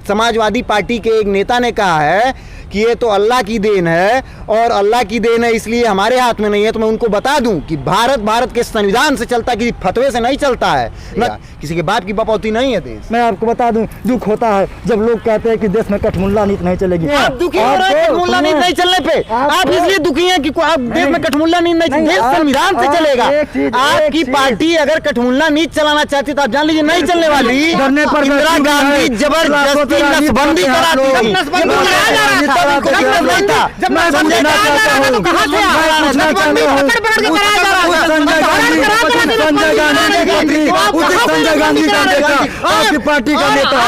Samajwadi party के एक नेता ने कहा है कि ये तो अल्लाह की देन है और अल्लाह की देन है इसलिए हमारे हाथ में नहीं है, तो मैं उनको बता दूं कि भारत के संविधान से चलता है, किसी फतवे से नहीं चलता है, न किसी के बाप की बपौती नहीं है देश। मैं आपको बता दूं, दुख होता है जब लोग कहते हैं कि देश में कठमुल्ला नीति नहीं चलेगी। आप दुखी हो रहे हैं कठमुल्ला नीति नहीं चलने पे, आप इसलिए दुखी हैं कि आप देश में कठमुल्ला नीति नहीं, देश संविधान से चलेगा। आपकी पार्टी अगर कठमुल्ला नीति चलाना चाहती तो आप जान लीजिए नहीं चलने वाली। इंदिरा गांधी जबरदस्ती नसबंदी करा दी, संजय गांधी का नेता, आपकी पार्टी का नेता,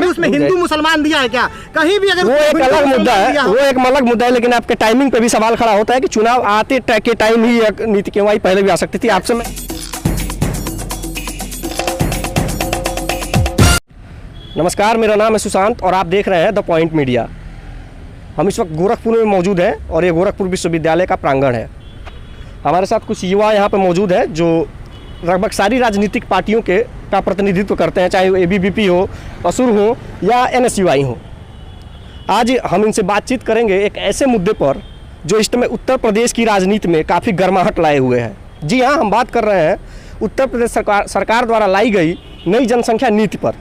उसमें हिंदू मुसलमान दिया है क्या कहीं भी? अगर वो एक अलग मुद्दा है, वो एक अलग मुद्दा है, लेकिन आपके टाइमिंग पे भी सवाल खड़ा होता है कि चुनाव आते के टाइम ही एक नीति क्यों आई, पहले भी आ सकती थी। आपसे मैं नमस्कार, मेरा नाम है सुशांत और आप देख रहे हैं द पॉइंट मीडिया। हम इस वक्त गोरखपुर में मौजूद हैं और ये गोरखपुर विश्वविद्यालय का प्रांगण है। हमारे साथ कुछ युवा यहाँ पर मौजूद हैं जो लगभग सारी राजनीतिक पार्टियों का प्रतिनिधित्व करते हैं, चाहे वो ABVP हो, असुर हो या NSUI हो। आज हम इनसे बातचीत करेंगे एक ऐसे मुद्दे पर जो इस समय उत्तर प्रदेश की राजनीति में काफ़ी गर्माहट लाए हुए हैं। जी हाँ, हम बात कर रहे हैं उत्तर प्रदेश सरकार द्वारा लाई गई नई जनसंख्या नीति पर,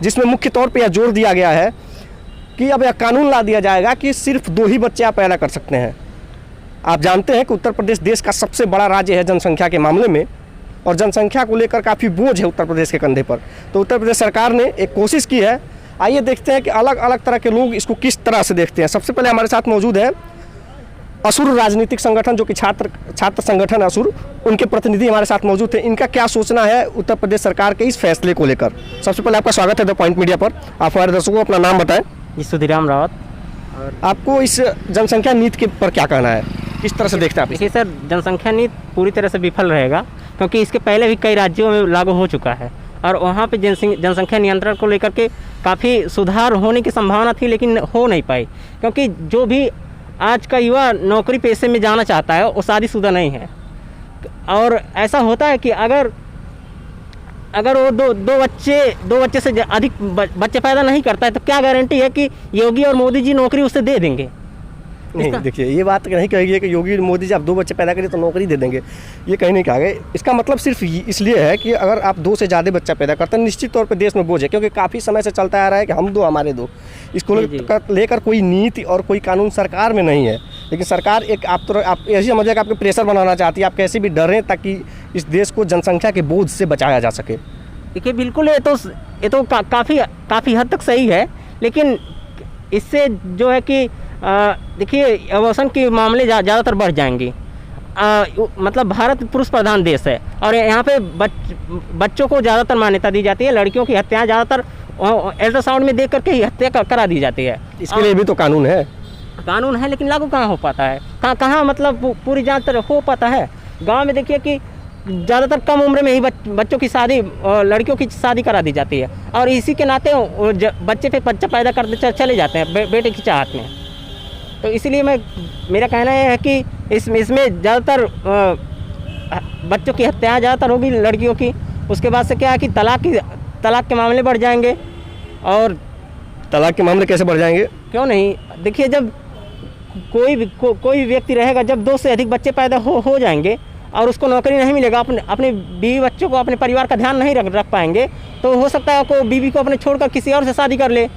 जिसमें मुख्य तौर पर यह जोर दिया गया है कि अब यह कानून ला दिया जाएगा कि सिर्फ 2 ही बच्चे आप पैदा कर सकते हैं। आप जानते हैं कि उत्तर प्रदेश देश का सबसे बड़ा राज्य है जनसंख्या के मामले में और जनसंख्या को लेकर काफ़ी बोझ है उत्तर प्रदेश के कंधे पर। तो उत्तर प्रदेश सरकार ने एक कोशिश की है। आइए देखते हैं कि अलग अलग तरह के लोग इसको किस तरह से देखते हैं। सबसे पहले हमारे साथ मौजूद है असुर राजनीतिक संगठन, जो कि छात्र संगठन असुर, उनके प्रतिनिधि हमारे साथ मौजूद थे। इनका क्या सोचना है उत्तर प्रदेश सरकार के इस फैसले को लेकर। सबसे पहले आपका स्वागत है द पॉइंट मीडिया पर। आप हमारे दर्शकों को अपना नाम बताएं। सुधीराम रावत। और आपको इस जनसंख्या नीति के पर क्या कहना है, किस तरह से देखते हैं आप? देखिए सर, जनसंख्या नीति पूरी तरह से विफल रहेगा क्योंकि इसके पहले भी कई राज्यों में लागू हो चुका है और वहाँ पे जनसंख्या नियंत्रण को लेकर के काफ़ी सुधार होने की संभावना थी, लेकिन हो नहीं पाई क्योंकि जो भी आज का युवा नौकरी पेशे में जाना चाहता है वो शादीशुदा नहीं है। और ऐसा होता है कि अगर वो दो बच्चे से अधिक बच्चे पैदा नहीं करता है तो क्या गारंटी है कि योगी और मोदी जी नौकरी उसे दे देंगे? नहीं, देखिए ये बात नहीं कहेगी कि योगी और मोदी जी आप 2 बच्चे पैदा करें तो नौकरी दे देंगे, ये कहीं नहीं कहा गया। इसका मतलब सिर्फ इसलिए है कि अगर आप 2 से ज़्यादा बच्चा पैदा करते हैं निश्चित तौर पे देश में बोझ है, क्योंकि काफ़ी समय से चलता आ रहा है कि हम 2 हमारे 2। इसको लेकर कोई नीति और कोई कानून सरकार में नहीं है, लेकिन सरकार एक आप ऐसी समझिए कि आपको प्रेशर बनाना चाहती है, आप कैसे भी डरें ताकि इस देश को जनसंख्या के बोझ से बचाया जा सके। देखिए बिल्कुल, ये तो काफ़ी हद तक सही है, लेकिन इससे जो है कि देखिए अबॉर्शन के मामले ज़्यादातर बढ़ जाएंगे। मतलब भारत पुरुष प्रधान देश है और यहाँ पे बच्चों को ज़्यादातर मान्यता दी जाती है। लड़कियों की हत्या ज़्यादातर अल्ट्रासाउंड में देख करके ही हत्या करा दी जाती है। इसके लिए भी तो कानून है, लेकिन लागू कहाँ हो पाता है? कहाँ मतलब पूरी जांच हो पाता है? गाँव में देखिए कि ज़्यादातर कम उम्र में ही बच्चों की शादी, लड़कियों की शादी करा दी जाती है और इसी के नाते बच्चे पे बच्चा पैदा करते चले जाते हैं बेटे की चाहत में। तो इसीलिए मेरा कहना है कि इसमें ज़्यादातर बच्चों की हत्या ज़्यादातर होगी लड़कियों की। उसके बाद से क्या है कि तलाक के मामले बढ़ जाएंगे। और तलाक के मामले कैसे बढ़ जाएंगे? क्यों नहीं, देखिए जब कोई भी व्यक्ति रहेगा, जब 2 से अधिक बच्चे पैदा हो जाएंगे और उसको नौकरी नहीं मिलेगा, अपने बीवी बच्चों को, अपने परिवार का ध्यान नहीं रख पाएंगे, तो हो सकता है को बीवी को अपने छोड़कर किसी और से शादी कर ले।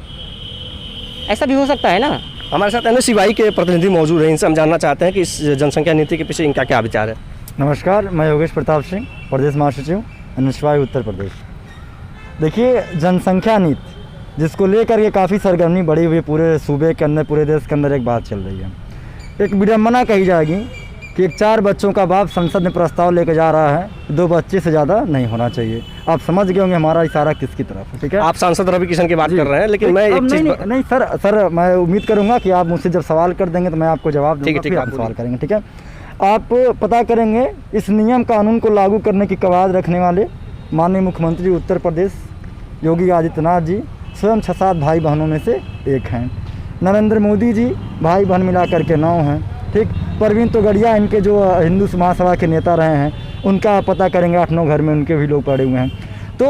ऐसा भी हो सकता है ना। हमारे साथ NSUI के प्रतिनिधि मौजूद हैं, इनसे हम जानना चाहते हैं कि इस जनसंख्या नीति के पीछे इनका क्या विचार है। नमस्कार, मैं योगेश प्रताप सिंह, प्रदेश महासचिव NSUI उत्तर प्रदेश। देखिए, जनसंख्या नीति जिसको लेकर ये काफ़ी सरगर्मी बढ़ी हुई पूरे सूबे के अंदर, पूरे देश के अंदर एक बात चल रही है। एक विडम्बना कही जाएगी कि एक 4 बच्चों का बाप संसद में प्रस्ताव लेकर जा रहा है, 2 बच्चे से ज़्यादा नहीं होना चाहिए। आप समझ गए होंगे हमारा इशारा किसकी तरफ है, ठीक है? आप सांसद रवि किशन की बात कर रहे हैं, लेकिन मैं एक चीज़ नहीं सर, मैं उम्मीद करूंगा कि आप मुझसे जब सवाल कर देंगे तो मैं आपको जवाब दूंगा, फिर आप सवाल करेंगे, ठीक है? आप पता करेंगे इस नियम कानून को लागू करने की कवायद रखने वाले माननीय मुख्यमंत्री उत्तर प्रदेश योगी आदित्यनाथ जी स्वयं 6-7 भाई बहनों में से एक हैं। नरेंद्र मोदी जी भाई बहन मिलाकर के 9 हैं, ठीक। परवीन तोगड़िया इनके जो हिंदू महासभा के नेता रहे हैं, उनका पता करेंगे 8-9 घर में उनके भी लोग पड़े हुए हैं। तो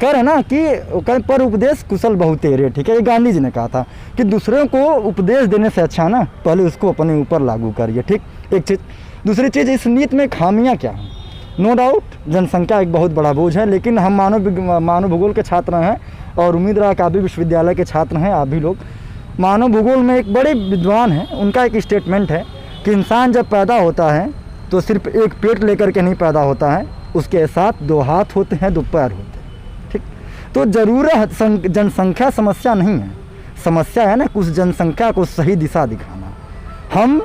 कह रहे ना कि पर उपदेश कुशल बहुतेरे, ठीक है, ये गांधी जी ने कहा था कि दूसरों को उपदेश देने से अच्छा ना पहले उसको अपने ऊपर लागू करिए, ठीक, एक चीज़। दूसरी चीज़, इस नीति में खामियां क्या हैं? नो डाउट जनसंख्या एक बहुत बड़ा बोझ है, लेकिन हम मानव भूगोल के छात्र हैं और उम्मीद रहा कि आप भी विश्वविद्यालय के छात्र हैं, आप भी लोग मानव भूगोल में एक बड़े विद्वान हैं, उनका एक स्टेटमेंट है कि इंसान जब पैदा होता है तो सिर्फ एक पेट लेकर के नहीं पैदा होता है, उसके साथ 2 हाथ होते हैं, 2 पैर होते हैं, ठीक। तो ज़रूरत जनसंख्या समस्या नहीं है, समस्या है ना कुछ जनसंख्या को सही दिशा दिखाना। हम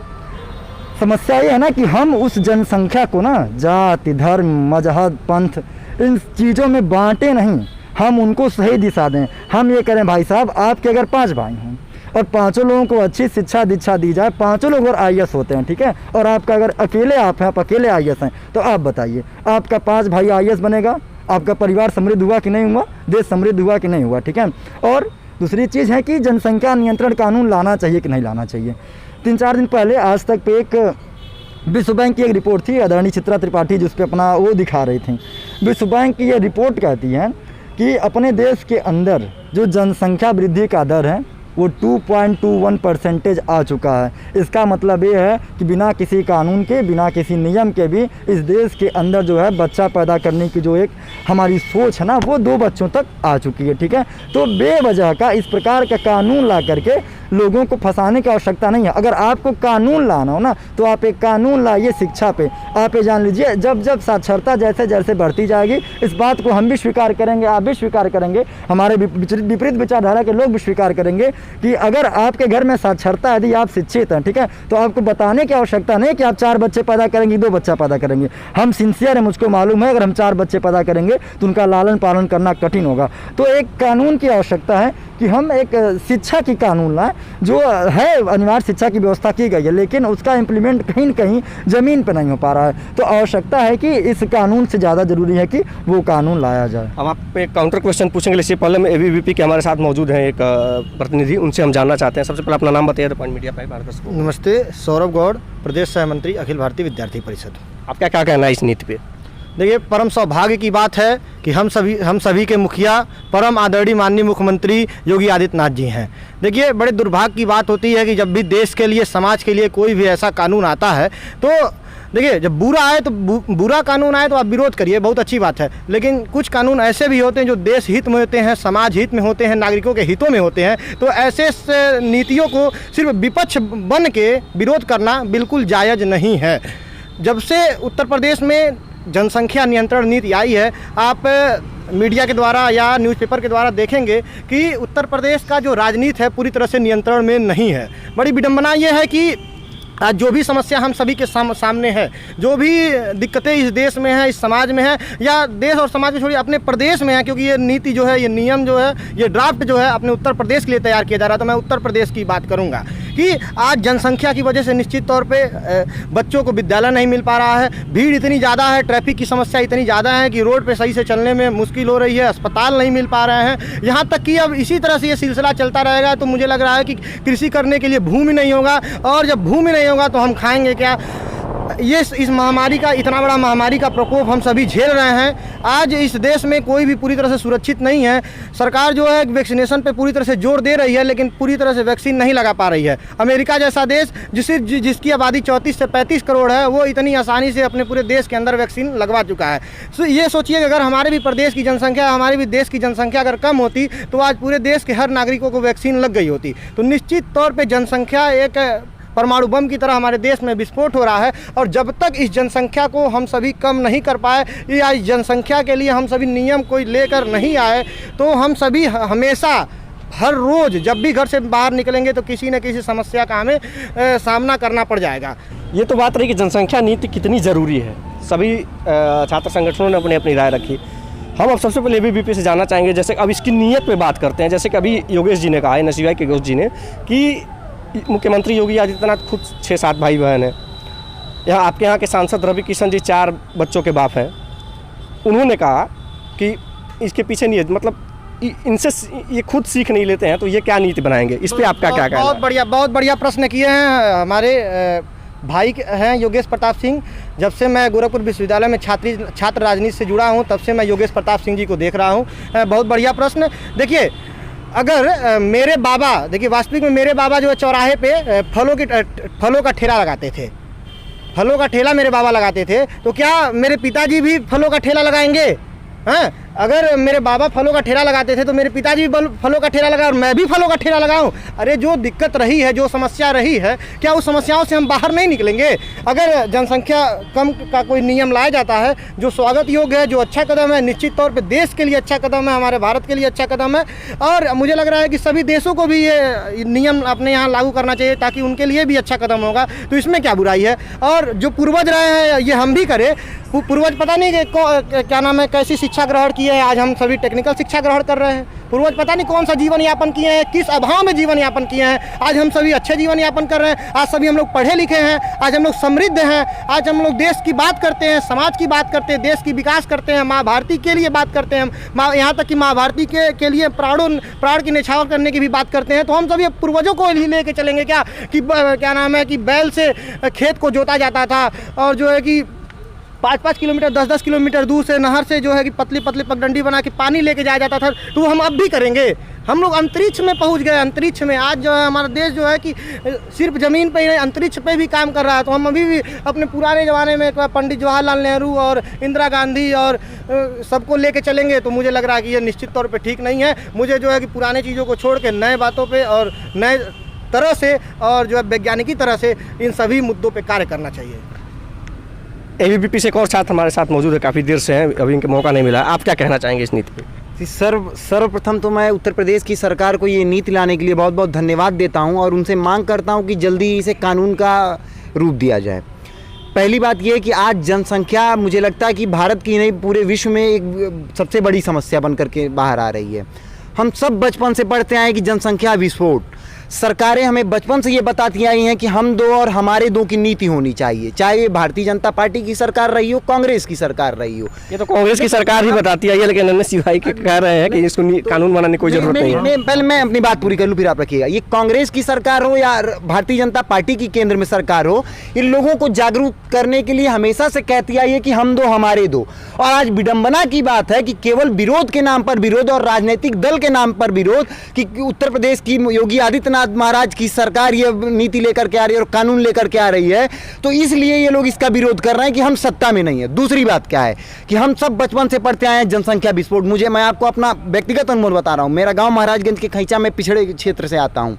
समस्या ये है ना कि हम उस जनसंख्या को ना जाति, धर्म, मजहब, पंथ, इन चीज़ों में बांटे नहीं, हम उनको सही दिशा दें। हम ये करें भाई साहब, आपके अगर 5 भाई हैं और 5 लोगों को अच्छी शिक्षा दीक्षा दी जाए, 5 लोग और IAS होते हैं, ठीक है, और आपका अगर अकेले आप हैं, आप अकेले IAS हैं, तो आप बताइए आपका 5 भाई IAS बनेगा, आपका परिवार समृद्ध हुआ कि नहीं हुआ, देश समृद्ध हुआ कि नहीं हुआ, ठीक है। और दूसरी चीज़ है कि जनसंख्या नियंत्रण कानून लाना चाहिए कि नहीं लाना चाहिए। 3-4 दिन पहले आज तक पे एक विश्व बैंक की एक रिपोर्ट थी, आदरणीय चित्रा त्रिपाठी जिस पे अपना वो दिखा रही थी। विश्व बैंक की ये रिपोर्ट कहती है कि अपने देश के अंदर जो जनसंख्या वृद्धि का दर है वो 2.21% आ चुका है। इसका मतलब ये है कि बिना किसी कानून के, बिना किसी नियम के भी इस देश के अंदर जो है बच्चा पैदा करने की जो एक हमारी सोच है ना, वो 2 बच्चों तक आ चुकी है, ठीक है। तो बेवजह का इस प्रकार का कानून ला करके लोगों को फंसाने की आवश्यकता नहीं है। अगर आपको कानून लाना हो ना तो आप एक कानून लाइए शिक्षा पे। आप ये जान लीजिए जब जब साक्षरता जैसे जैसे बढ़ती जाएगी, इस बात को हम भी स्वीकार करेंगे, आप भी स्वीकार करेंगे, हमारे विपरीत विचारधारा के लोग भी स्वीकार करेंगे कि अगर आपके घर में साक्षरता, यदि आप शिक्षित हैं, ठीक है, तो आपको बताने की आवश्यकता नहीं कि आप 4 बच्चे पैदा करेंगे, 2 बच्चा पैदा करेंगे। हम सिंसियर हैं, मुझको मालूम है अगर हम 4 बच्चे पैदा करेंगे तो उनका लालन पालन करना कठिन होगा। तो एक कानून की आवश्यकता है कि हम एक शिक्षा की कानून लाएं, जो है अनिवार्य शिक्षा की व्यवस्था की गई है, लेकिन उसका इम्प्लीमेंट कहीं न कहीं ज़मीन पर नहीं हो पा रहा है। तो आवश्यकता है कि इस कानून से ज़्यादा ज़रूरी है कि वो कानून लाया जाए। अब आप एक काउंटर क्वेश्चन पूछेंगे, इससे पहले में ABVP के हमारे साथ मौजूद हैं एक प्रतिनिधि, उनसे हम जानना चाहते हैं। सबसे पहले अपना नाम बताइए, द पॉइंट मीडिया पर भारत को। नमस्ते, सौरभ गौड़, प्रदेश सह मंत्री, अखिल भारतीय विद्यार्थी परिषद। आपका क्या कहना है इस नीति पे? देखिए, परम सौभाग्य की बात है कि हम सभी के मुखिया परम आदरणीय माननीय मुख्यमंत्री योगी आदित्यनाथ जी हैं। देखिए, बड़े दुर्भाग्य की बात होती है कि जब भी देश के लिए, समाज के लिए कोई भी ऐसा कानून आता है तो देखिए, जब बुरा आए तो बुरा कानून आए तो आप विरोध करिए, बहुत अच्छी बात है, लेकिन कुछ कानून ऐसे भी होते हैं जो देश हित में होते हैं, समाज हित में होते हैं, नागरिकों के हितों में होते हैं। तो ऐसे नीतियों को सिर्फ विपक्ष बन के विरोध करना बिल्कुल जायज़ नहीं है। जब से उत्तर प्रदेश में जनसंख्या नियंत्रण नीति आई है, आप मीडिया के द्वारा या न्यूज़पेपर के द्वारा देखेंगे कि उत्तर प्रदेश का जो राजनीति है पूरी तरह से नियंत्रण में नहीं है। बड़ी विडंबना ये है कि आज जो भी समस्या हम सभी के सामने है, जो भी दिक्कतें इस देश में हैं, इस समाज में है, या देश और समाज में छोड़िए अपने प्रदेश में है, क्योंकि ये नीति जो है, ये नियम जो है, ये ड्राफ्ट जो है अपने उत्तर प्रदेश के लिए तैयार किया जा रहा है। तो मैं उत्तर प्रदेश की बात करूंगा कि आज जनसंख्या की वजह से निश्चित तौर पे बच्चों को विद्यालय नहीं मिल पा रहा है, भीड़ इतनी ज़्यादा है, ट्रैफिक की समस्या इतनी ज़्यादा है कि रोड पे सही से चलने में मुश्किल हो रही है, अस्पताल नहीं मिल पा रहे हैं। यहाँ तक कि अब इसी तरह से ये सिलसिला चलता रहेगा तो मुझे लग रहा है कि कृषि करने के लिए भूमि नहीं होगा, और जब भूमि नहीं होगा तो हम खाएंगे क्या? ये इस महामारी का, इतना बड़ा महामारी का प्रकोप हम सभी झेल रहे हैं। आज इस देश में कोई भी पूरी तरह से सुरक्षित नहीं है। सरकार जो है वैक्सीनेशन पे पूरी तरह से जोर दे रही है, लेकिन पूरी तरह से वैक्सीन नहीं लगा पा रही है। अमेरिका जैसा देश जिसकी आबादी 34 से 35 करोड़ है, वो इतनी आसानी से अपने पूरे देश के अंदर वैक्सीन लगवा चुका है। तो ये सोचिए कि अगर हमारे भी प्रदेश की जनसंख्या, हमारे भी देश की जनसंख्या अगर कम होती तो आज पूरे देश के हर नागरिकों को वैक्सीन लग गई होती। तो निश्चित तौर पर जनसंख्या एक परमाणु बम की तरह हमारे देश में विस्फोट हो रहा है, और जब तक इस जनसंख्या को हम सभी कम नहीं कर पाए, या इस जनसंख्या के लिए हम सभी नियम कोई लेकर नहीं आए, तो हम सभी हमेशा हर रोज़ जब भी घर से बाहर निकलेंगे तो किसी न किसी समस्या का हमें सामना करना पड़ जाएगा। ये तो बात रही कि जनसंख्या नीति कितनी ज़रूरी है। सभी छात्र संगठनों ने अपनी अपनी राय रखी। हम अब सबसे पहले ABVP से जानना चाहेंगे, जैसे अब इसकी नीयत पे बात करते हैं। जैसे कि अभी योगेश जी ने कहा है, NSUI के योगेश जी ने, कि मुख्यमंत्री योगी आदित्यनाथ खुद 6-7 भाई बहन हैं। यहाँ आपके यहाँ के सांसद रवि किशन जी 4 बच्चों के बाप हैं। उन्होंने कहा कि इसके पीछे नहीं है, मतलब इनसे ये खुद सीख नहीं लेते हैं, तो ये क्या नीति बनाएंगे? इस पे आपका क्या कहना है? बहुत बढ़िया प्रश्न किए हैं हमारे भाई हैं योगेश प्रताप सिंह। जब से मैं गोरखपुर विश्वविद्यालय में छात्र राजनीति से जुड़ा हूं, तब से मैं योगेश प्रताप सिंह जी को देख रहा हूं। बहुत बढ़िया प्रश्न। देखिए, अगर मेरे बाबा, देखिए वास्तविक में मेरे बाबा जो है चौराहे पे फलों का ठेला लगाते थे। फलों का ठेला मेरे बाबा लगाते थे, तो क्या मेरे पिताजी भी फलों का ठेला लगाएंगे? हाँ, अगर मेरे बाबा फलों का ठेला लगाते थे तो मेरे पिताजी भी फलों का ठेला लगाए और मैं भी फलों का ठेला लगाऊं। अरे जो दिक्कत रही है, जो समस्या रही है, क्या उस समस्याओं से हम बाहर नहीं निकलेंगे? अगर जनसंख्या कम का कोई नियम लाया जाता है जो स्वागत योग्य है, जो अच्छा कदम है, निश्चित तौर पे देश के लिए अच्छा कदम है, हमारे भारत के लिए अच्छा कदम है। और मुझे लग रहा है कि सभी देशों को भी ये नियम अपने यहाँ लागू करना चाहिए, ताकि उनके लिए भी अच्छा कदम होगा। तो इसमें क्या बुराई है? और जो पूर्वज रहे हैं ये हम भी करें। पूर्वज पता नहीं क्या नाम है, कैसी शिक्षा ग्रहण की है, आज हम सभी टेक्निकल शिक्षा ग्रहण कर रहे हैं। पूर्वज पता नहीं कौन सा जीवन यापन किए हैं, किस अभाव में जीवन यापन किए हैं, आज हम सभी अच्छे जीवन यापन कर रहे हैं। आज सभी हम लोग पढ़े लिखे हैं, आज हम लोग समृद्ध हैं, आज हम लोग देश की बात करते हैं, समाज की बात करते हैं, देश की विकास करते हैं, माँ भारती के लिए बात करते हैं, यहाँ तक कि माँ भारती के लिए प्राण की न्यौछावर करने की भी बात करते हैं। तो हम सभी पूर्वजों को ही लेके चलेंगे क्या? कि क्या नाम है कि बैल से खेत को जोता जाता था, और जो है कि 5-5 किलोमीटर 10-10 किलोमीटर दूर से नहर से जो है कि पतली पतली पगडंडी बना के पानी लेके जाया जाता था। तो वो हम अब भी करेंगे। हम लोग अंतरिक्ष में पहुंच गए। अंतरिक्ष में आज जो है हमारा देश जो है कि सिर्फ ज़मीन पे ही नहीं, अंतरिक्ष पे भी काम कर रहा है। तो हम अभी भी अपने पुराने ज़माने में पंडित जवाहरलाल नेहरू और इंदिरा गांधी और सबको लेके चलेंगे, तो मुझे लग रहा है कि ये निश्चित तौर पर ठीक नहीं है। मुझे जो है कि पुराने चीज़ों को छोड़ के नए बातों पर और नए तरह से और जो है वैज्ञानिकी तरह से इन सभी मुद्दों पर कार्य करना चाहिए। एबीवीपी से एक और छात्र हमारे साथ मौजूद है, काफ़ी देर से हैं, अभी इनके मौका नहीं मिला। आप क्या कहना चाहेंगे इस नीति पे? सर्वप्रथम तो मैं उत्तर प्रदेश की सरकार को ये नीति लाने के लिए बहुत बहुत धन्यवाद देता हूँ और उनसे मांग करता हूँ कि जल्दी इसे कानून का रूप दिया जाए। पहली बात यह है कि आज जनसंख्या मुझे लगता है कि भारत की नहीं पूरे विश्व में एक सबसे बड़ी समस्या बन करके बाहर आ रही है। हम सब बचपन से पढ़ते आए कि जनसंख्या विस्फोट। सरकारें हमें बचपन से ये बताती आई हैं कि हम दो और हमारे दो की नीति होनी चाहिए, चाहे ये भारतीय जनता पार्टी की सरकार रही हो, कांग्रेस की सरकार रही हो। ये तो कांग्रेस की सरकार ही बताती आई है, लेकिन एनएसयू भाई कह रहे हैं कि इसको कानून बनाने की कोई जरूरत नहीं है। पहले मैं अपनी बात पूरी कर लूँ, फिर आप रखिएगा। ये कांग्रेस की सरकार हो या भारतीय जनता पार्टी की केंद्र में सरकार हो, इन लोगों को जागरूक करने के लिए हमेशा से कहती आई है कि हम दो हमारे दो। और आज विडंबना की बात है कि केवल विरोध के नाम पर विरोध और राजनीतिक दल के नाम पर विरोध, कि उत्तर प्रदेश की योगी आदित्यनाथ महाराज की सरकार ये नीति लेकर के आ रही है और कानून लेकर के आ रही है, तो इसलिए ये लोग इसका विरोध कर रहे हैं कि हम सत्ता में नहीं है। दूसरी बात क्या है कि हम सब बचपन से पढ़ते आए हैं जनसंख्या विस्फोट। मैं आपको अपना व्यक्तिगत अनुभव बता रहा हूँ। मेरा गांव महाराजगंज के खैचा में पिछड़े क्षेत्र से आता हूँ।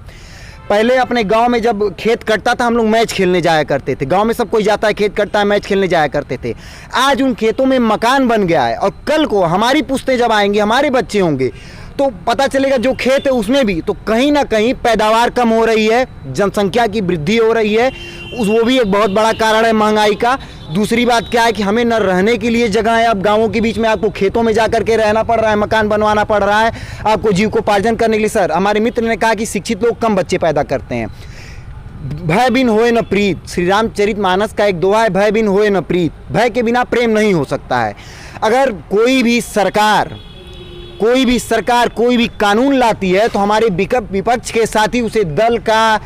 पहले अपने गांव में जब खेत कटता था, हम लोग मैच खेलने जाया करते थे। गांव में सब कोई जाता है, खेत कटता है, मैच खेलने जाया करते थे। आज उन खेतों में मकान बन गया है और कल को हमारी पुश्तें जब आएंगी, हमारे बच्चे होंगे, तो पता चलेगा जो खेत है उसमें भी तो कहीं ना कहीं पैदावार कम हो रही है, जनसंख्या की वृद्धि हो रही है। वो भी एक बहुत बड़ा कारण है महंगाई का। दूसरी बात क्या है कि हमें न रहने के लिए जगह है। अब गाँवों के बीच में आपको खेतों में जा करके रहना पड़ रहा है, मकान बनवाना पड़ रहा है आपको जीविकोपार्जन करने के लिए। सर, हमारे मित्र ने कहा कि शिक्षित लोग कम बच्चे पैदा करते हैं। भय बिन होए न प्रीत, श्री रामचरितमानस का एक दोहा है, भय बिन होए न प्रीत। भय के बिना प्रेम नहीं हो सकता है। अगर कोई भी सरकार कोई भी कानून लाती है तो हमारे विपक्ष के साथी उसे दल का,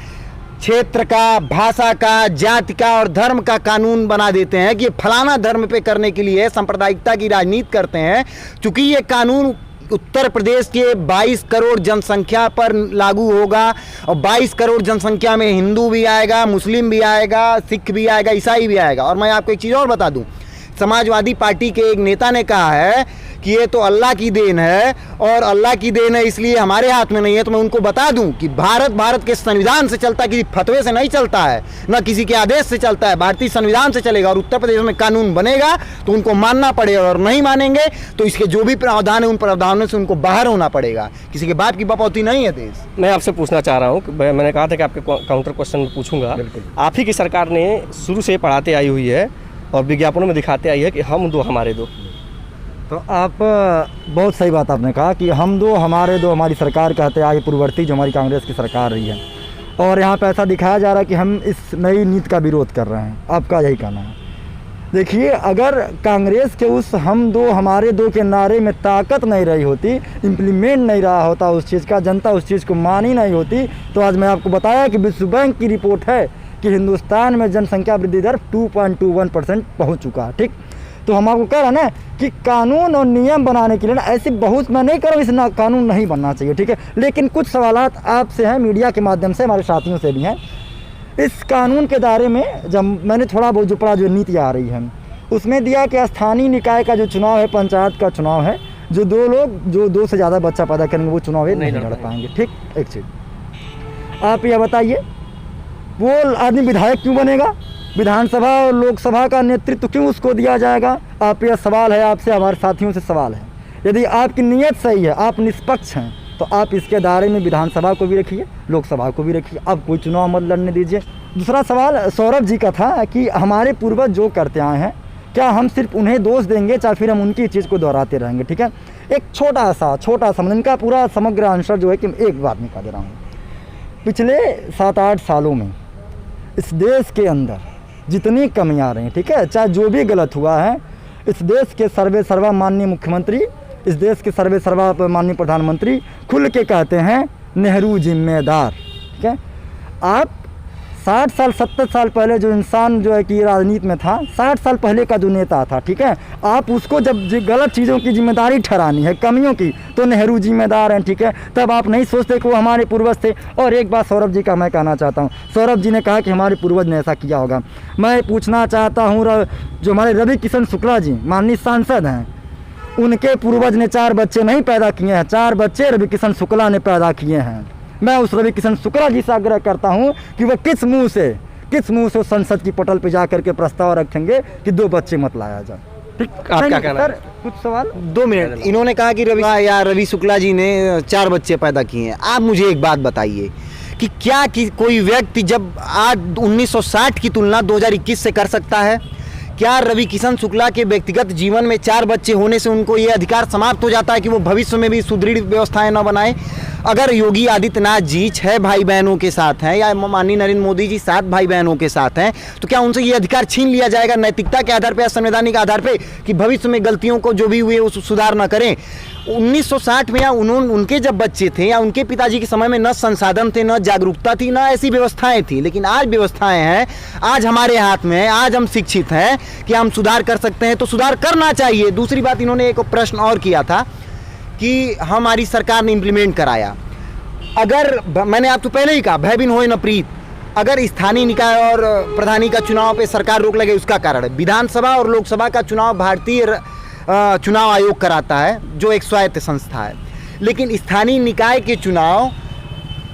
क्षेत्र का, भाषा का, जाति का और धर्म का कानून बना देते हैं कि फलाना धर्म पे करने के लिए सांप्रदायिकता की राजनीति करते हैं। चूंकि ये कानून उत्तर प्रदेश के 22 करोड़ जनसंख्या पर लागू होगा और 22 करोड़ जनसंख्या में हिंदू भी आएगा, मुस्लिम भी आएगा, सिख भी आएगा, ईसाई भी आएगा। और मैं आपको एक चीज़ और बता दूं, समाजवादी पार्टी के एक नेता ने कहा है कि ये तो अल्लाह की देन है और अल्लाह की देन है इसलिए हमारे हाथ में नहीं है। तो मैं उनको बता दूं कि भारत के संविधान से चलता है, किसी फतवे से नहीं चलता है, न किसी के आदेश से चलता है, भारतीय संविधान से चलेगा। और उत्तर प्रदेश में कानून बनेगा तो उनको मानना पड़ेगा और नहीं मानेंगे तो इसके जो भी प्रावधान है उन प्रावधानों से उनको बाहर होना पड़ेगा। किसी के बाप की बपौती नहीं है देश। मैं आपसे पूछना चाह रहा हूँ, मैंने कहा था कि आपके काउंटर क्वेश्चन में पूछूंगा। आप ही की सरकार ने शुरू से पढ़ाते आई हुई है और विज्ञापनों में दिखाते आई है कि हम दो हमारे दो। तो आप बहुत सही बात आपने कहा कि हम दो हमारे दो हमारी सरकार कहते आगे पूर्ववर्ती जो हमारी कांग्रेस की सरकार रही है, और यहाँ पे ऐसा दिखाया जा रहा है कि हम इस नई नीति का विरोध कर रहे हैं। आपका यही कहना है? देखिए, अगर कांग्रेस के उस हम दो हमारे दो के नारे में ताकत नहीं रही होती, इम्प्लीमेंट नहीं रहा होता उस चीज़ का, जनता उस चीज़ को मानी नहीं होती, तो आज मैं आपको बताया कि विश्व बैंक की रिपोर्ट है कि हिंदुस्तान में जनसंख्या वृद्धि दर 2.21% पहुँच चुका है। ठीक, तो हम आपको कह रहे हैं ना कि कानून और नियम बनाने के लिए ना ऐसे बहुत मैं नहीं कर रहा हूँ, इस कानून नहीं बनना चाहिए, ठीक है, लेकिन कुछ सवालात आपसे हैं, मीडिया के माध्यम से, हमारे साथियों से भी हैं। इस कानून के दायरे में जब मैंने थोड़ा बहुत जो पढ़ा, जो नीति आ रही है उसमें दिया कि स्थानीय निकाय का जो चुनाव है, पंचायत का चुनाव है, जो दो लोग जो 2 से ज़्यादा बच्चा पैदा करेंगे वो चुनाव नहीं लड़ पाएंगे। ठीक, एक चीज़ आप यह बताइए, वो आदमी विधायक क्यों बनेगा? विधानसभा और लोकसभा का नेतृत्व क्यों उसको दिया जाएगा? आप यह सवाल है, आपसे, हमारे साथियों से सवाल है। यदि आपकी नीयत सही है, आप निष्पक्ष हैं, तो आप इसके दायरे में विधानसभा को भी रखिए, लोकसभा को भी रखिए, अब कोई चुनाव मत लड़ने दीजिए। दूसरा सवाल सौरभ जी का था कि हमारे पूर्वज जो करते आए हैं, क्या हम सिर्फ उन्हें दोष देंगे या फिर हम उनकी चीज़ को दोहराते रहेंगे? ठीक है, एक छोटा सा इनका पूरा समग्र आंसर जो है कि एक बात निकाल दे रहा हूँ। पिछले 7-8 सालों में इस देश के अंदर जितनी कमियां आ रही हैं, ठीक है, चाहे जो भी गलत हुआ है, इस देश के सर्वे सर्वा माननीय मुख्यमंत्री, इस देश के सर्वे सर्वा माननीय प्रधानमंत्री खुल के कहते हैं नेहरू जिम्मेदार। ठीक है, आप 60 साल 70 साल पहले जो इंसान जो है कि राजनीति में था, 60 साल पहले का जो नेता था, ठीक है, आप उसको जब गलत चीज़ों की जिम्मेदारी ठहरानी है, कमियों की, तो नेहरू जिम्मेदार हैं। ठीक है, तब आप नहीं सोचते कि वो हमारे पूर्वज थे। और एक बात सौरभ जी का मैं कहना चाहता हूँ, सौरभ जी ने कहा कि हमारे पूर्वज ने ऐसा किया होगा। मैं पूछना चाहता हूँ, जो हमारे रवि किशन शुक्ला जी माननीय सांसद हैं, उनके पूर्वज ने 4 बच्चे नहीं पैदा किए हैं, 4 बच्चे रवि किशन शुक्ला ने पैदा किए हैं। मैं उस रवि किशन शुक्ला जी से आग्रह करता हूं कि वह किस मुंह से संसद की पटल पे जा करके प्रस्ताव रखेंगे कि 2 बच्चे मत लाया जाए। ठीक, आप क्या कहना सर? कुछ सवाल 2 मिनट। इन्होंने कहा कि रवि शुक्ला जी ने 4 बच्चे पैदा किए हैं। आप मुझे एक बात बताइए कि क्या कोई व्यक्ति जब आज 1960 की तुलना 2021 से कर सकता है? क्या रवि किशन शुक्ला के व्यक्तिगत जीवन में 4 बच्चे होने से उनको ये अधिकार समाप्त हो जाता है कि वो भविष्य में भी सुदृढ़ व्यवस्थाएं न बनाएं? अगर योगी आदित्यनाथ जी 6 भाई बहनों के साथ हैं या माननीय नरेंद्र मोदी जी 7 भाई बहनों के साथ हैं, तो क्या उनसे ये अधिकार छीन लिया जाएगा नैतिकता के आधार पर या संवैधानिक आधार पर कि भविष्य में गलतियों को जो भी हुए वो सुधार न करें? 1960 में या उनके जब बच्चे थे या उनके पिताजी के समय में न संसाधन थे, न जागरूकता थी, न ऐसी व्यवस्थाएं थी, लेकिन आज व्यवस्थाएं हैं, आज हमारे हाथ में है, आज हम शिक्षित हैं कि हम सुधार कर सकते हैं, तो सुधार करना चाहिए। दूसरी बात, इन्होंने एक प्रश्न और किया था कि हमारी सरकार ने इम्प्लीमेंट कराया। अगर मैंने आपको पहले ही कहा, भय बिन होए न प्रीत, अगर स्थानीय निकाय और प्रधानी का चुनाव पे सरकार रोक लगे, उसका कारण है विधानसभा और लोकसभा का चुनाव भारतीय चुनाव आयोग कराता है, जो एक स्वायत्त संस्था है, लेकिन स्थानीय निकाय के चुनाव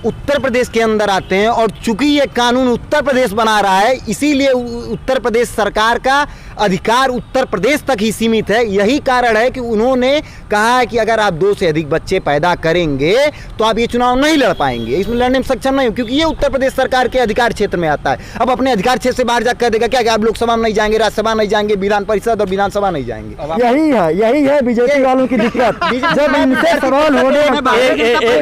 उत्तर प्रदेश के अंदर आते हैं। और चूंकि ये कानून उत्तर प्रदेश बना रहा है, इसीलिए उत्तर प्रदेश सरकार का अधिकार उत्तर प्रदेश तक ही सीमित है। यही कारण है कि उन्होंने कहा है कि अगर आप 2 से अधिक बच्चे पैदा करेंगे तो आप ये चुनाव नहीं लड़ पाएंगे, इसमें लड़ने में सक्षम नहीं हो, क्योंकि ये उत्तर प्रदेश सरकार के अधिकार क्षेत्र में आता है। अब अपने अधिकार क्षेत्र से बाहर जाकर कह देगा क्या कि आप लोकसभा में नहीं जाएंगे, राज्यसभा नहीं जाएंगे, विधान परिषद और विधानसभा नहीं जाएंगे। यही है बीजेपी वालों की दिक्कत। जब इनसे सवाल होने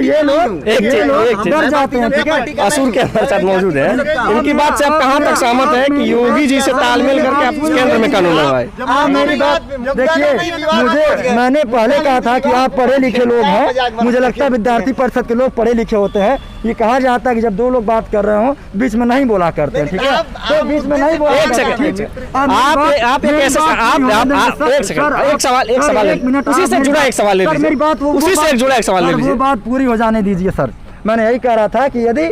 ये लोग डर जाते हैं। ठीक है, असुर के हमारे साथ मौजूद है, इनकी बात से आप कहाँ तक सहमत है कि योगी जी से तालमेल करके आप केंद्र में कानून लगाए? आप मेरी बात देखिए, मैंने पहले कहा था कि आप पढ़े लिखे लोग हैं, मुझे लगता है विद्यार्थी परिषद के लोग पढ़े लिखे होते हैं। ये कहा जाता है कि जब 2 लोग बात कर रहे हो बीच में नहीं बोला करते हैं, ठीक है, तो बीच में नहीं बोला। एक सवाल उसी से जुड़ा एक सवाल ले लीजिए, उसी से जुड़ा एक सवाल ले लीजिए। वो बात पूरी हो जाने दीजिए सर। मैंने यही कह रहा था कि यदि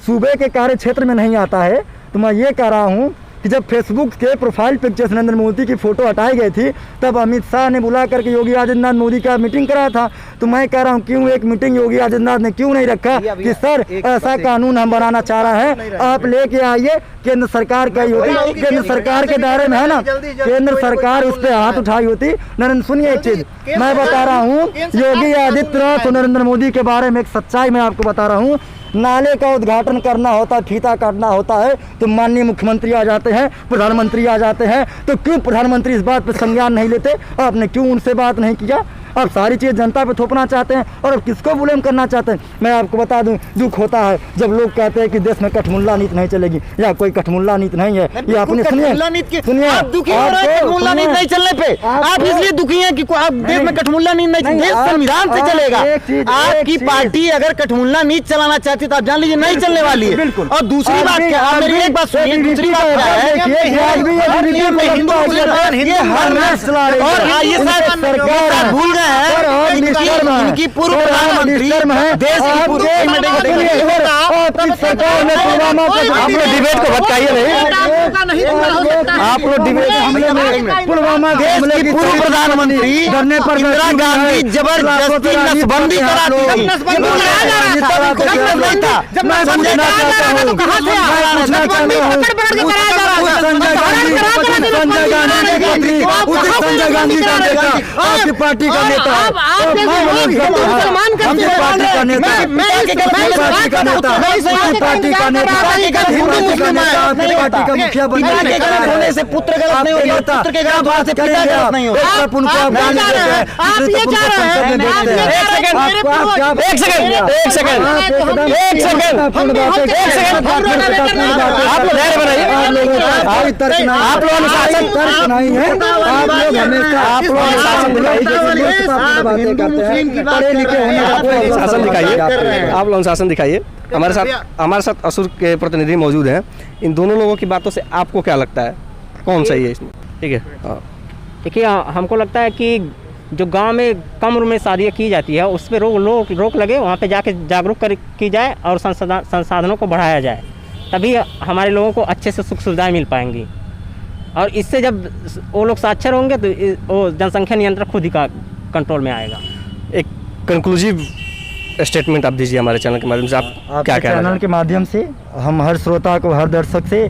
सूबे के कार्य क्षेत्र में नहीं आता है, तो मैं ये कह रहा हूँ कि जब फेसबुक के प्रोफाइल पिक्चर से नरेंद्र मोदी की फ़ोटो हटाई गई थी, तब अमित शाह ने बुला करके योगी आदित्यनाथ मोदी का मीटिंग कराया था। तो मैं कह रहा हूँ क्यों एक मीटिंग योगी आदित्यनाथ ने क्यों नहीं रखा कि सर ऐसा कानून हम बनाना चाह रहे हैं, आप लेके आइए। केंद्र सरकार का ही होती, केंद्र सरकार के दायरे में है ना, केंद्र सरकार उस पर हाथ उठाई होती। नरेंद्र सुनिए एक चीज़ मैं बता रहा हूँ, योगी आदित्यनाथ और नरेंद्र मोदी के बारे में एक सच्चाई मैं आपको बता रहा हूँ। नाले का उद्घाटन करना होता है, फीता काटना होता है, तो माननीय मुख्यमंत्री आ जाते हैं, प्रधानमंत्री आ जाते हैं। तो क्यों प्रधानमंत्री इस बात पर संज्ञान नहीं लेते? आपने क्यों उनसे बात नहीं किया? अब सारी चीज़ जनता पे थोपना चाहते हैं और अब किसको ब्लेम करना चाहते हैं। मैं आपको बता दूं, दुख होता है जब लोग कहते हैं कि देश में कठमुल्ला नीति नहीं चलेगी, या कोई कठमुल्ला नीति नहीं है। ये अपने सुनिए, आप दुखी हो रहे हैं कठमुल्ला नीति नहीं चलने पे। आप इसलिए दुखी हैं कि आप देश में कठमुल्ला नीति नहीं, देश संविधान से चलेगा। आपकी पार्टी अगर कठमुल्ला नीति चलाना चाहती तो आप जान लीजिए नहीं चलने वाली है। बिल्कुल। और दूसरी बात क्या है, मेरी एक बात सुनिए, दूसरी बात क्या है, और ये शायद भूल गए हैं इनकी पूर्व प्रधानमंत्री देश की पूर्व आप लोग डिबेट को भटकाइए नहीं, आप लोग डिबेट हमले में पुलवामा के हमले की पूर्व प्रधानमंत्री धरने पर इंदिरा गांधी जबरदस्ती नसबंदी करा दी। संजय गांधी का नेता, आपकी पार्टी का नेता, आपकी पार्टी का नेता, पार्टी का नेता, पार्टी का नेता, आपकी पार्टी का मुखिया होने से पुत्र गलत नहीं होगा, पुत्र के गलत होने से पिता गलत नहीं होगा। आप लोग धैर्य बनाइए, आप लोग अनुशासन नहीं है, आप लोग हमेशा आप लोग अनुशासन दिखाइए, आप लोग अनुशासन दिखाइए। हमारे साथ असुर के प्रतिनिधि मौजूद हैं। इन दोनों लोगों की बातों से आपको क्या लगता है, कौन सही है इसमें? ठीक है, देखिए हमको लगता है कि जो गांव में कम उम्र में शादियाँ की जाती है उस पर रोक लगे, वहाँ पे जाके जागरूक की जाए और संसाधनों को बढ़ाया जाए, तभी हमारे लोगों को अच्छे से सुख सुविधाएँ मिल पाएंगी। और इससे जब वो लोग साक्षर होंगे तो वो जनसंख्या नियंत्रण खुद ही का कंट्रोल में आएगा। एक कंक्लूसिव स्टेटमेंट आप दीजिए हमारे चैनल के माध्यम से, आप क्या कह रहे हैं? चैनल के माध्यम से हम हर श्रोता को, हर दर्शक से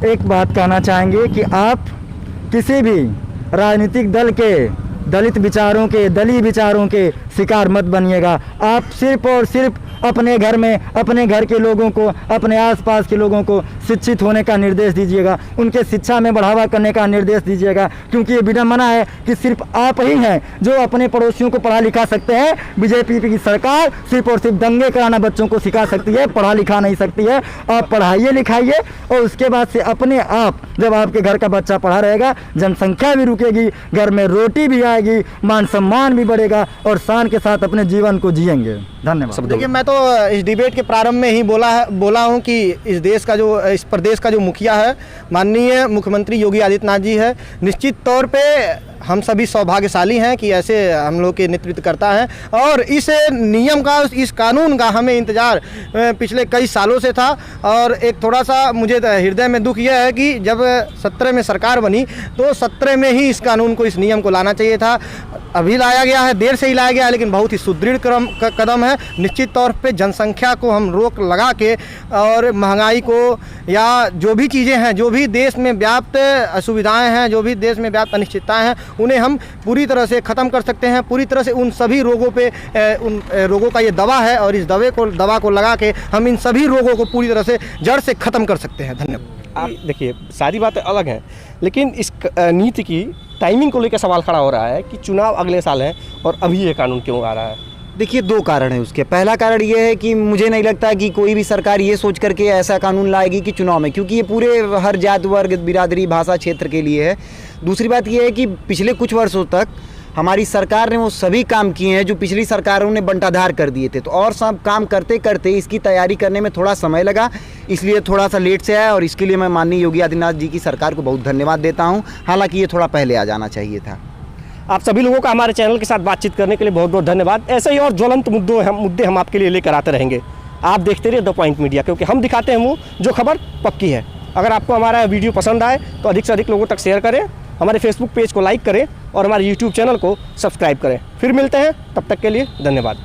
एक बात कहना चाहेंगे कि आप किसी भी राजनीतिक दल के दलित विचारों के, दलीय विचारों के शिकार मत बनिएगा। आप सिर्फ और सिर्फ अपने घर में, अपने घर के लोगों को, अपने आसपास के लोगों को शिक्षित होने का निर्देश दीजिएगा, उनके शिक्षा में बढ़ावा करने का निर्देश दीजिएगा, क्योंकि ये विडंबना है कि सिर्फ आप ही हैं जो अपने पड़ोसियों को पढ़ा लिखा सकते हैं। बीजेपी की सरकार सिर्फ और सिर्फ दंगे कराना बच्चों को सिखा सकती है, पढ़ा लिखा नहीं सकती है। आप पढ़ाइए लिखाइए और उसके बाद से अपने आप, जब आपके घर का बच्चा पढ़ा रहेगा, जनसंख्या भी रुकेगी, घर में रोटी भी आएगी, मान सम्मान भी बढ़ेगा और शान के साथ अपने जीवन को जिएंगे। धन्यवाद। देखिए, मैं तो इस डिबेट के प्रारंभ में ही बोला हूं कि इस प्रदेश का जो मुखिया है माननीय मुख्यमंत्री योगी आदित्यनाथ जी है। निश्चित तौर पे हम सभी सौभाग्यशाली हैं कि ऐसे हम लोग के नेतृत्व करता है, और इस नियम का, इस कानून का हमें इंतज़ार पिछले कई सालों से था। और एक थोड़ा सा मुझे हृदय में दुख यह है कि जब 17 में सरकार बनी तो 17 में ही इस कानून को, इस नियम को लाना चाहिए था। अभी लाया गया है, देर से ही लाया गया है, लेकिन बहुत ही सुदृढ़ कदम है। निश्चित तौर पे जनसंख्या को हम रोक लगा के और महंगाई को, या जो भी चीज़ें हैं, जो भी देश में व्याप्त असुविधाएं हैं, जो भी देश में व्याप्त अनिश्चितताएं हैं, उन्हें हम पूरी तरह से ख़त्म कर सकते हैं। पूरी तरह से उन सभी रोगों पे, उन रोगों का ये दवा है, और इस दवा को लगा के हम इन सभी रोगों को पूरी तरह से जड़ से ख़त्म कर सकते हैं। धन्यवाद। आप देखिए, सारी बातें अलग हैं, लेकिन इस नीति की टाइमिंग को लेकर सवाल खड़ा हो रहा है कि चुनाव अगले साल है और अभी ये कानून क्यों आ रहा है। देखिए, दो कारण है उसके। पहला कारण ये है कि मुझे नहीं लगता कि कोई भी सरकार ये सोच करके ऐसा कानून लाएगी कि चुनाव में, क्योंकि ये पूरे हर जात वर्ग, बिरादरी, भाषा, क्षेत्र के लिए है। दूसरी बात ये है कि पिछले कुछ वर्षों तक हमारी सरकार ने वो सभी काम किए हैं जो पिछली सरकारों ने बंटाधार कर दिए थे। तो और सब काम करते करते इसकी तैयारी करने में थोड़ा समय लगा, इसलिए थोड़ा सा लेट से आया, और इसके लिए मैं माननीय योगी आदित्यनाथ जी की सरकार को बहुत धन्यवाद देता हूँ। हालांकि ये थोड़ा पहले आ जाना चाहिए था। आप सभी लोगों का हमारे चैनल के साथ बातचीत करने के लिए बहुत बहुत धन्यवाद। ऐसे ही और ज्वलंत मुद्दे हम आपके लिए लेकर आते रहेंगे। आप देखते रहिए द पॉइंट मीडिया, क्योंकि हम दिखाते हैं वो जो खबर पक्की है। अगर आपको हमारा वीडियो पसंद आए तो अधिक से अधिक लोगों तक शेयर करें, हमारे फेसबुक पेज को लाइक करें और हमारे यूट्यूब चैनल को सब्सक्राइब करें। फिर मिलते हैं, तब तक के लिए धन्यवाद।